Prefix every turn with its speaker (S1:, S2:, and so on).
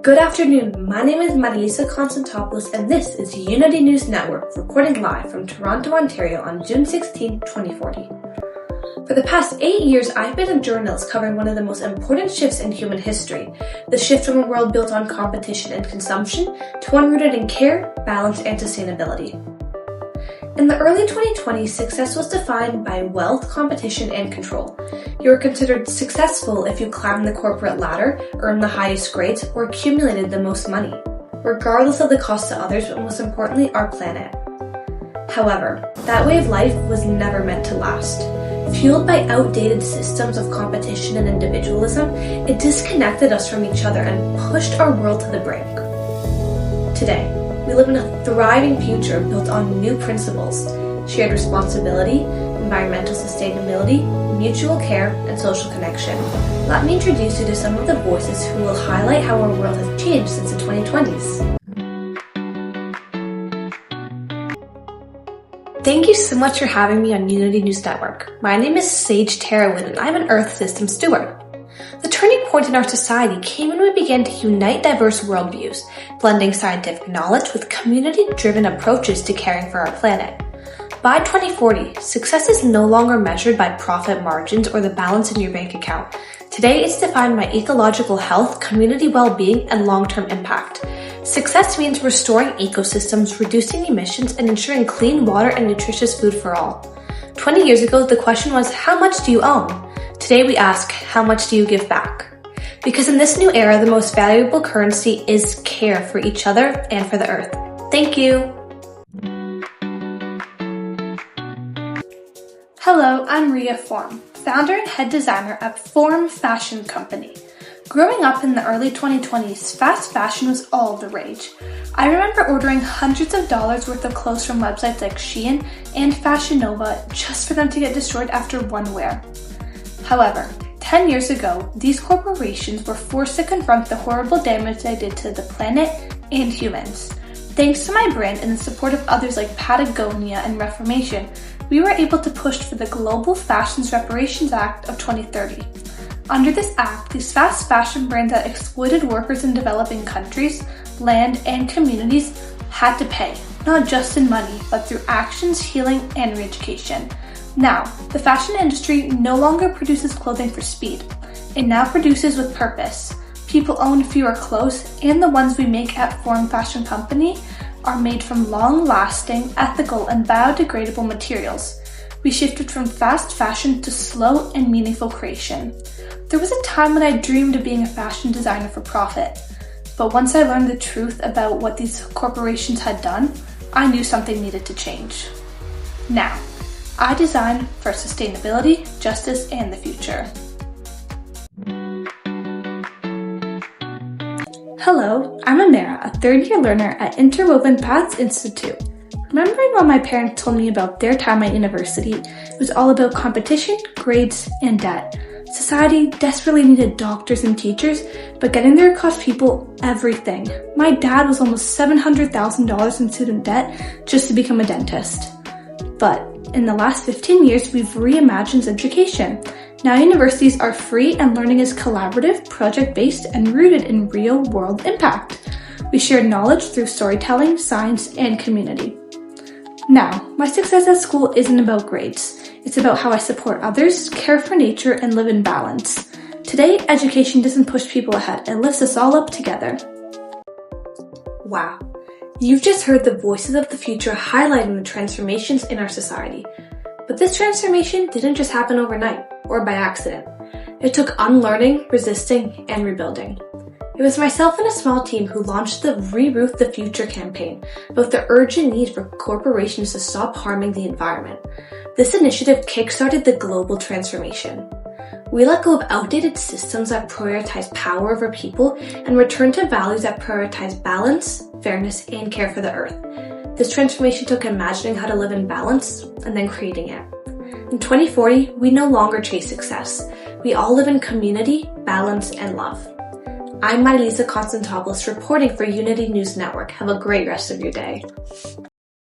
S1: Good afternoon, my name is Marilisa Constantopoulos and this is Unity News Network, recording live from Toronto, Ontario on June 16, 2040. For the past 8 years, I've been a journalist covering one of the most important shifts in human history, the shift from a world built on competition and consumption to one rooted in care, balance, and sustainability. In the early 2020s, success was defined by wealth, competition, and control. You were considered successful if you climbed the corporate ladder, earned the highest grades, or accumulated the most money, regardless of the cost to others, but most importantly, our planet. However, that way of life was never meant to last. Fueled by outdated systems of competition and individualism, it disconnected us from each other and pushed our world to the brink. Today, we live in a thriving future built on new principles: shared responsibility, environmental sustainability, mutual care, and social connection. Let me introduce you to some of the voices who will highlight how our world has changed since the 2020s. Thank you so much for having me on Unity News Network. My name is Sage Terrawin and I'm an Earth System Steward. The turning point in our society came when we began to unite diverse worldviews, blending scientific knowledge with community-driven approaches to caring for our planet. By 2040, success is no longer measured by profit margins or the balance in your bank account. Today, it's defined by ecological health, community well-being, and long-term impact. Success means restoring ecosystems, reducing emissions, and ensuring clean water and nutritious food for all. 20 years ago, the question was, how much do you own? Today we ask, how much do you give back? Because in this new era, the most valuable currency is care for each other and for the earth. Thank you.
S2: Hello, I'm Ria Form, founder and head designer at Form Fashion Company. Growing up in the early 2020s, fast fashion was all the rage. I remember ordering hundreds of dollars worth of clothes from websites like Shein and Fashion Nova just for them to get destroyed after one wear. However, 10 years ago, these corporations were forced to confront the horrible damage they did to the planet and humans. Thanks to my brand and the support of others like Patagonia and Reformation, we were able to push for the Global Fashions Reparations Act of 2030. Under this act, these fast fashion brands that exploited workers in developing countries, land, and communities had to pay, not just in money, but through actions, healing, and re-education. Now, the fashion industry no longer produces clothing for speed. It now produces with purpose. People own fewer clothes, and the ones we make at Form Fashion Company are made from long-lasting, ethical, and biodegradable materials. We shifted from fast fashion to slow and meaningful creation. There was a time when I dreamed of being a fashion designer for profit, but once I learned the truth about what these corporations had done, I knew something needed to change. Now, I design for sustainability, justice, and the future.
S3: Hello, I'm Amara, a third-year learner at Interwoven Paths Institute. Remembering when my parents told me about their time at university, it was all about competition, grades, and debt. Society desperately needed doctors and teachers, but getting there cost people everything. My dad was almost $700,000 in student debt just to become a dentist. But in the last 15 years, we've reimagined education. Now universities are free and learning is collaborative, project-based, and rooted in real-world impact. We share knowledge through storytelling, science, and community. Now, my success at school isn't about grades. It's about how I support others, care for nature, and live in balance. Today, education doesn't push people ahead. It lifts us all up together.
S1: Wow. You've just heard the voices of the future highlighting the transformations in our society. But this transformation didn't just happen overnight or by accident. It took unlearning, resisting, and rebuilding. It was myself and a small team who launched the Reroof the Future campaign about the urgent need for corporations to stop harming the environment. This initiative kickstarted the global transformation. We let go of outdated systems that prioritize power over people and returned to values that prioritize balance, fairness, and care for the earth. This transformation took imagining how to live in balance and then creating it. In 2040, we no longer chase success. We all live in community, balance, and love. I'm Marilisa Constantopoulos reporting for Unity News Network. Have a great rest of your day.